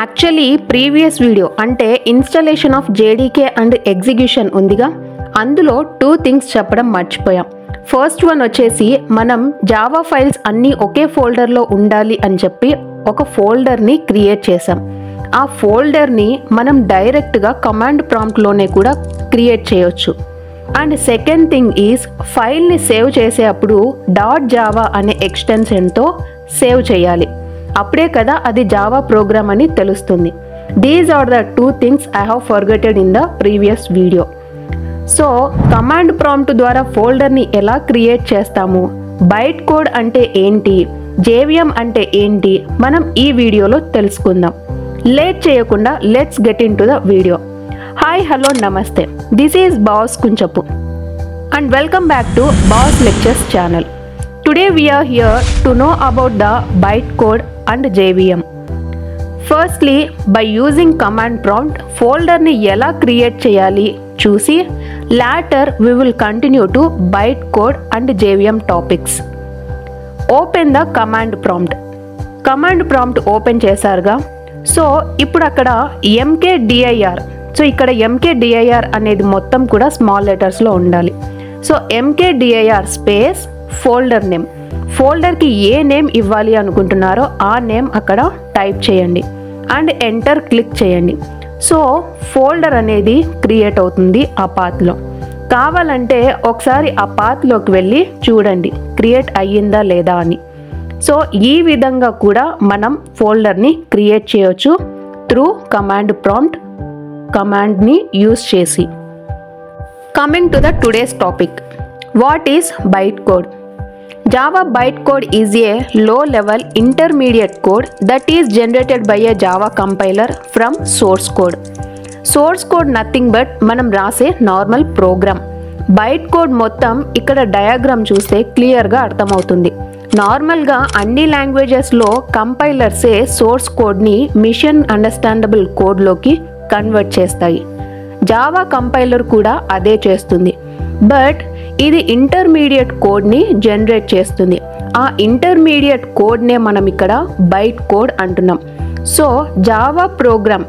Actually previous video అంటే installation of JDK and execution ఉందిగా, అందులో 2 థింగ్స్ చెప్పడం మర్చిపోయాం. ఫస్ట్ వన్ వచ్చేసి మనం జావా ఫైల్స్ అన్నీ ఒకే ఫోల్డర్లో ఉండాలి అని చెప్పి ఒక ఫోల్డర్ని క్రియేట్ చేసాం. ఆ ఫోల్డర్ని మనం డైరెక్ట్గా కమాండ్ ప్రాంప్ట్లోనే కూడా క్రియేట్ చేయొచ్చు. అండ్ సెకండ్ థింగ్ ఈజ్ ఫైల్ని సేవ్ చేసేటప్పుడు .java అనే ఎక్స్టెన్షన్తో సేవ్ చేయాలి. అప్పుడే కదా అది జావా ప్రోగ్రామ్ అని తెలుస్తుంది. These are the 2 things I have forgetted in the previous video. So command prompt ద్వారా ఫోల్డర్ని ఎలా క్రియేట్ చేస్తాము, బైట్ కోడ్ అంటే ఏంటి, JVM అంటే ఏంటి, మనం ఈ వీడియోలో తెలుసుకుందాం. లేట్ చేయకుండా let's get into the video. Hi, hello, నమస్తే. దిస్ ఈజ్ బాస్ Kunchapu and welcome back to Boss Lectures channel. Today we are here to know about the bytecode and JVM. Firstly, by using command prompt folder ni ela create cheyali చూసి later we will continue to bytecode and JVM topics. Open the command prompt. Command prompt open చేశారుగా. So ఇప్పుడు అక్కడ mkdir, so ఇక్కడ mkdir అనేది మొత్తం కూడా small లెటర్స్లో ఉండాలి. So mkdir space folder name, ఫోల్డర్కి ఏ నేమ్ ఇవ్వాలి అనుకుంటున్నారో ఆ నేమ్ అక్కడ టైప్ చేయండి అండ్ ఎంటర్ క్లిక్ చేయండి. సో ఫోల్డర్ అనేది క్రియేట్ అవుతుంది ఆ పాత్లో. కావాలంటే ఒకసారి ఆ పాత్లోకి వెళ్ళి చూడండి క్రియేట్ అయ్యిందా లేదా అని. సో ఈ విధంగా కూడా మనం ఫోల్డర్ని క్రియేట్ చేయొచ్చు త్రూ కమాండ్ ప్రాంప్ట్ కమాండ్ని యూస్ చేసి. Coming to the today's topic, what is bytecode? Java bytecode is a low-level intermediate code that is generated by a Java compiler from source code. Source code nothing but మనం రాసే normal programme. bytecode మొత్తం ఇక్కడ diagram చూస్తే క్లియర్గా అర్థమవుతుంది. నార్మల్గా అన్ని లాంగ్వేజెస్లో కంపైలర్సే source కోడ్ని మిషన్ అండర్స్టాండబుల్ కోడ్లోకి కన్వర్ట్ చేస్తాయి. జావా కంపైలర్ కూడా అదే చేస్తుంది. బట్ ఇది ఇంటర్మీడియట్ కోడ్ని జనరేట్ చేస్తుంది. ఆ ఇంటర్మీడియట్ కోడ్నే మనం ఇక్కడ బైట్ కోడ్ అంటున్నాం. సో జావా ప్రోగ్రామ్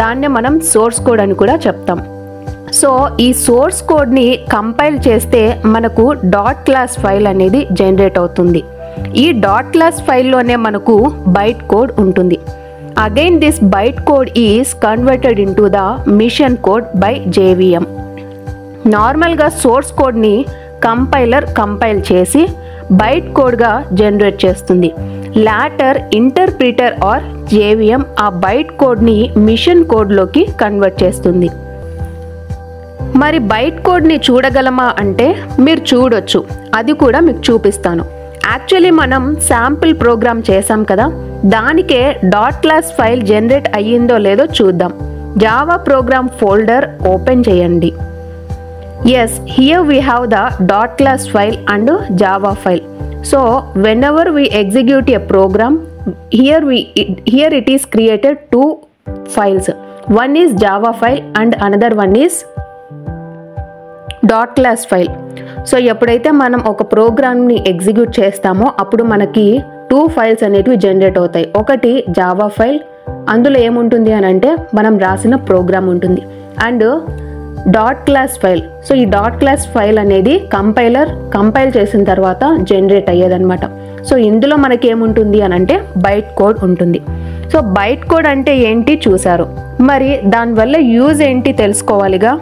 దాన్నే మనం సోర్స్ కోడ్ అని కూడా చెప్తాం. సో ఈ సోర్స్ కోడ్ని కంపైల్ చేస్తే మనకు డాట్ క్లాస్ ఫైల్ అనేది జనరేట్ అవుతుంది. ఈ డాట్ క్లాస్ ఫైల్లోనే మనకు బైట్ కోడ్ ఉంటుంది. Again, this bytecode is converted into the mission code by JVM. నార్మల్గా సోర్స్ కోడ్ని కంపైలర్ కంపైల్ చేసి బైట్ కోడ్గా జనరేట్ చేస్తుంది. లాటర్ ఇంటర్ప్రిటర్ ఆర్ JVM ఆ బైట్ కోడ్ని మిషన్ కోడ్లోకి కన్వర్ట్ చేస్తుంది. మరి బైట్ కోడ్ని చూడగలమా అంటే మీరు చూడొచ్చు, అది కూడా మీకు చూపిస్తాను. యాక్చువల్లీ మనం శాంపిల్ ప్రోగ్రామ్ చేసాం కదా, దానికే డాట్ క్లాస్ ఫైల్ జనరేట్ అయ్యిందో లేదో చూద్దాం. జావా ప్రోగ్రామ్ ఫోల్డర్ ఓపెన్ చేయండి. Yes, here we have the dot class file and Java file. So whenever we execute a program, here it is created 2 files. One is Java file and another one is dot class file. So ఎప్పుడైతే మనం ఒక ప్రోగ్రామ్ని execute చేస్తామో అప్పుడు మనకి 2 files అనేటివి generate అవుతాయి. ఒకటి జావా ఫైల్, అందులో ఏముంటుంది అని అంటే మనం రాసిన ప్రోగ్రామ్ ఉంటుంది, and dot class file. So ఈ డాట్ క్లాస్ ఫైల్ అనేది కంపైల్ చేసిన తర్వాత జనరేట్ అయ్యేదన్నమాట. సో ఇందులో మనకి ఏముంటుంది అని అంటే బైట్ కోడ్ ఉంటుంది. సో బైట్ కోడ్ అంటే ఏంటి చూసారు, మరి దానివల్ల యూజ్ ఏంటి తెలుసుకోవాలిగా.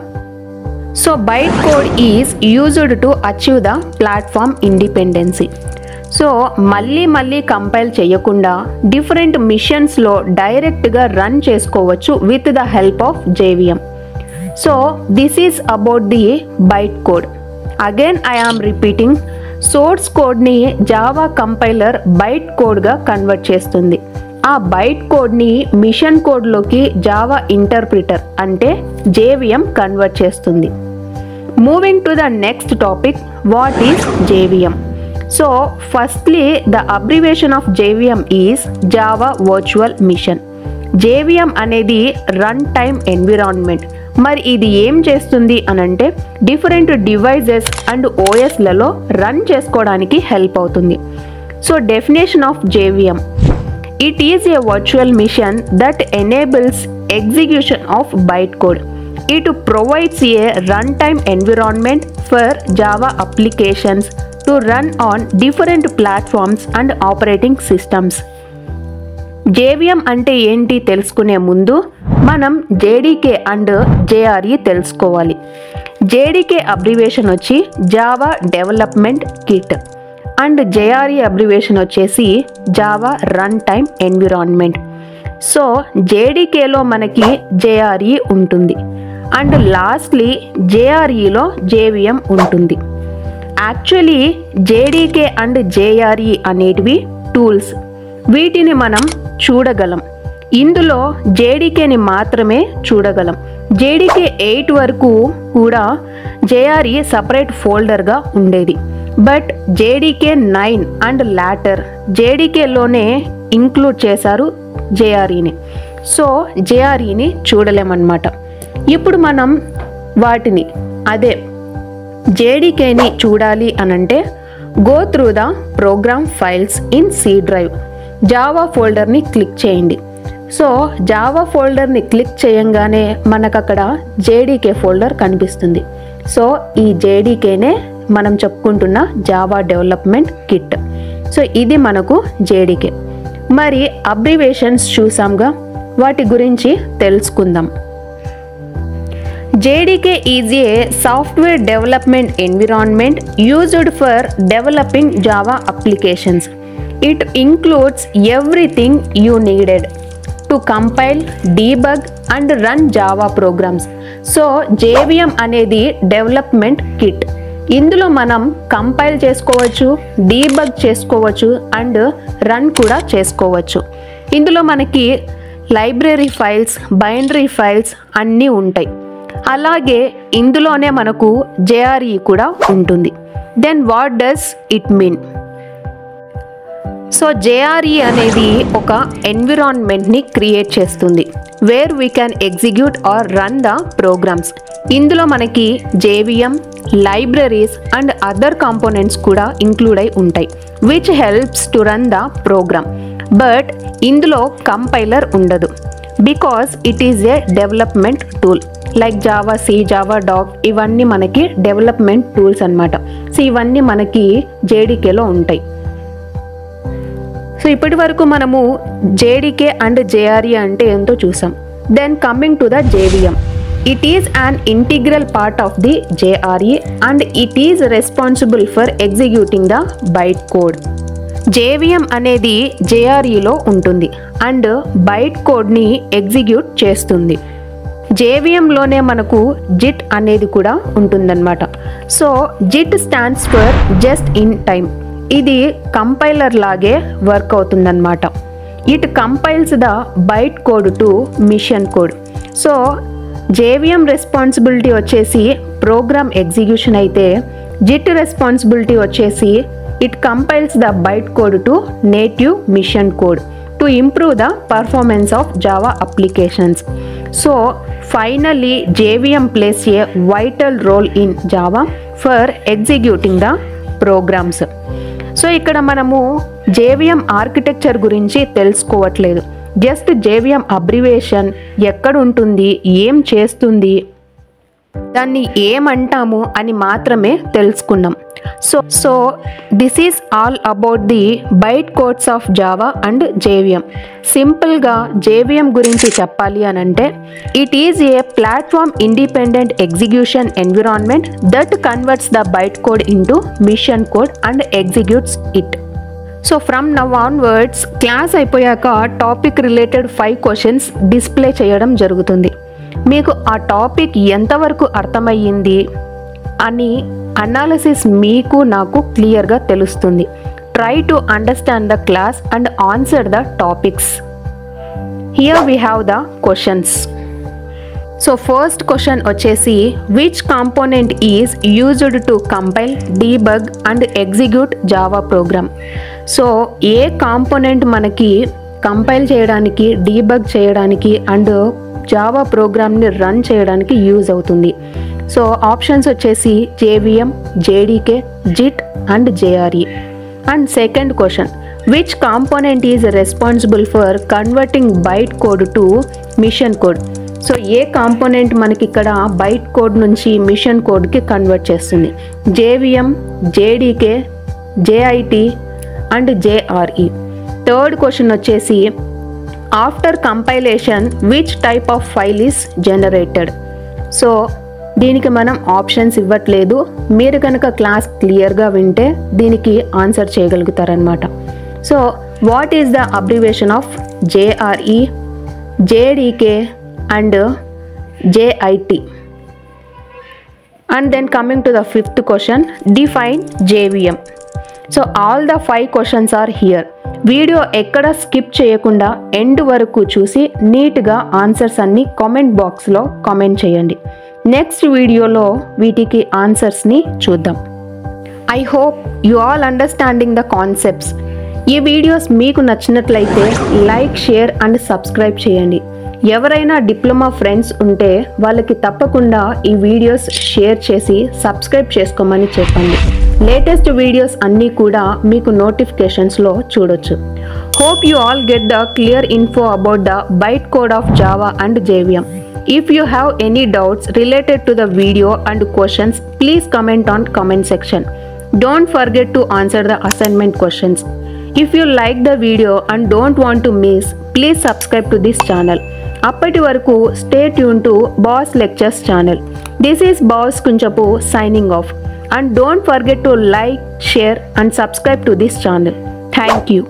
So bytecode is used to achieve the platform independency. So మళ్ళీ కంపైల్ చేయకుండా డిఫరెంట్ మిషన్స్లో డైరెక్ట్గా రన్ చేసుకోవచ్చు with the help of JVM. So this is about the bytecode. Again I am repeating, source కోడ్ని జావా కంపైలర్ బైట్ కోడ్గా convert చేస్తుంది. ఆ byte కోడ్ని మిషన్ కోడ్లోకి జావా ఇంటర్ప్రిటర్ అంటే JVM కన్వర్ట్ చేస్తుంది. Moving to the next topic, what is JVM? So firstly the abbreviation of JVM is Java virtual machine. JVM అనేది run time environment. మరి ఇది ఏం చేస్తుంది అనంటే డిఫరెంట్ డివైజెస్ అండ్ OSలలో రన్ చేసుకోవడానికి హెల్ప్ అవుతుంది. So definition of JVM, It is a virtual machine that enables execution of bytecode. It provides a runtime environment for Java applications to run on different platforms and operating systems. JVM అంటే ఏంటి తెలుసుకునే ముందు మనం JDK and JRE తెలుసుకోవాలి. JDK abbreviation వచ్చి Java development kit and JRE abbreviation వచ్చేసి Java run time environment. So JDKలో మనకి JRE ఉంటుంది అండ్ లాస్ట్లీ JREలో JVM ఉంటుంది. యాక్చువల్లీ JDK అండ్ JRE అనేటివి టూల్స్. వీటిని మనం చూడగలం. ఇందులో JDKని మాత్రమే చూడగలం. JDK 8 వరకు కూడా JRE సపరేట్ ఫోల్డర్గా ఉండేది. బట్ JDK 9 అండ్ లాటర్ JDKలోనే ఇంక్లూడ్ చేశారు JREని. సో JREని చూడలేమన్నమాట. ఇప్పుడు మనం వాటిని అదే JDKని చూడాలి అనంటే go through the program files in C drive. Java ఫోల్డర్ని క్లిక్ చేయండి. సో జావా ఫోల్డర్ని క్లిక్ చేయంగానే మనకు అక్కడ JDK ఫోల్డర్ కనిపిస్తుంది. సో ఈ JDKనే మనం చెప్పుకుంటున్న జావా డెవలప్మెంట్ కిట్. సో ఇది మనకు JDK. మరి అబ్రివేషన్స్ చూసాంగా, వాటి గురించి తెలుసుకుందాం. JDK is a software development environment used for developing Java applications. It includes everything you needed to compile, debug and run Java programs. So JVM అనేది development kit. ఇందులో మనం compile చేసుకోవచ్చు, డీబగ్ చేసుకోవచ్చు and run కూడా చేసుకోవచ్చు. ఇందులో మనకి library files, binary files అన్నీ ఉంటాయి. అలాగే ఇందులోనే మనకు JRE కూడా ఉంటుంది. Then what does it mean? So JRE అనేది ఒక ఎన్విరాన్మెంట్ని క్రియేట్ చేస్తుంది where we can execute or run the programs. ఇందులో మనకి JVM, libraries and other components కూడా ఇంక్లూడ్ అయి ఉంటాయి which helps to run the program. But ఇందులో కంపైలర్ ఉండదు because it is a development tool. Like Java, C, Javadoc ఇవన్నీ మనకి development tools అన్నమాట. సో ఇవన్నీ మనకి JDKలో ఉంటాయి. సో ఇప్పటి వరకు మనము JDK అండ్ JRE అంటే ఏంటో చూసాం. Then coming to the JVM. It is an integral part of the JRE and it is responsible for executing the byte code. JVM అనేది JREలో ఉంటుంది అండ్ బైట్ కోడ్ని ఎగ్జిక్యూట్ చేస్తుంది. JVMలోనే మనకు JIT అనేది కూడా ఉంటుందన్నమాట. So JIT stands for just in time. ఇది compiler లాగే వర్క్ అవుతుందన్నమాట. It compiles the byte code to machine code. So JVM responsibility వచ్చేసి ప్రోగ్రామ్ ఎగ్జిక్యూషన్ అయితే JIT రెస్పాన్సిబిలిటీ వచ్చేసి it compiles the byte code to native machine code to improve the performance of Java applications. So finally JVM plays a vital role in Java for executing the programs. So ఇక్కడ మనము JVM architecture గురించి తెలుసుకోవట్లేదు. Just JVM abbreviation ఎక్కడ ఉంటుంది, ఏం చేస్తుంది, దాన్ని ఏమంటాము అని మాత్రమే తెలుసుకున్నాం. So this is all about the byte codes of Java and JVM. సింపుల్గా JVM గురించి చెప్పాలి అని అంటే it is a platform independent execution environment that converts the byte code into machine code and executes it. So from now onwards class అయిపోయాక topic related 5 questions display చేయడం జరుగుతుంది. మీకు ఆ టాపిక్ ఎంతవరకు అర్థమయ్యింది అని అనాలిసిస్ మీకు నాకు క్లియర్గా తెలుస్తుంది. Try to understand the class and answer the topics. Here we have the questions. So first question వచ్చేసి which component is used to compile, debug and execute Java program. So ఏ component మనకి compile చేయడానికి, debug చేయడానికి and Java ప్రోగ్రామ్ని run చేయడానికి use అవుతుంది. So options వచ్చేసి JVM, JDK, JIT and JRE. And second question which component is responsible for converting byte code to machine code. So ఏ component మనకి ఇక్కడ బైట్ కోడ్ నుంచి మిషన్ కోడ్కి కన్వర్ట్ చేస్తుంది? JVM, JDK, JIT and JRE. Third question వచ్చేసి after compilation which type of file is generated. So దీనికి మనం options ఇవ్వట్లేదు, మీరు కనుక క్లాస్ క్లియర్గా వింటే దీనికి ఆన్సర్ చేయగలుగుతారనమాట. So what is the abbreviation of JRE, JDK and JIT? And then coming to the fifth question, define JVM. So all the 5 questions are here. Video ఎక్కడ స్కిప్ చేయకుండా ఎండ్ వరకు చూసి నీట్గా ఆన్సర్స్ అన్ని కామెంట్ బాక్స్లో comment చేయండి. Next వీడియోలో వీటికి ఆన్సర్స్ని చూద్దాం. I hope you all understanding the concepts. ఈ వీడియోస్ మీకు నచ్చినట్లయితే లైక్, షేర్ అండ్ సబ్స్క్రైబ్ చేయండి. ఎవరైనా డిప్లొమా ఫ్రెండ్స్ ఉంటే వాళ్ళకి తప్పకుండా ఈ వీడియోస్ షేర్ చేసి సబ్స్క్రైబ్ చేసుకోమని చెప్పండి. లేటెస్ట్ వీడియోస్ అన్నీ కూడా మీకు నోటిఫికేషన్స్లో చూడొచ్చు. Hope you all get the clear info about the byte code of Java and JVM. If you have any doubts related to the video and questions, please comment on comment section. Don't forget to answer the assignment questions. If you like the video and don't want to miss, please subscribe to this channel. అప్పటి వరకు stay tuned to Boss Lectures channel. This is Boss Kunchapu signing off. And don't forget to like, share and subscribe to this channel. Thank you.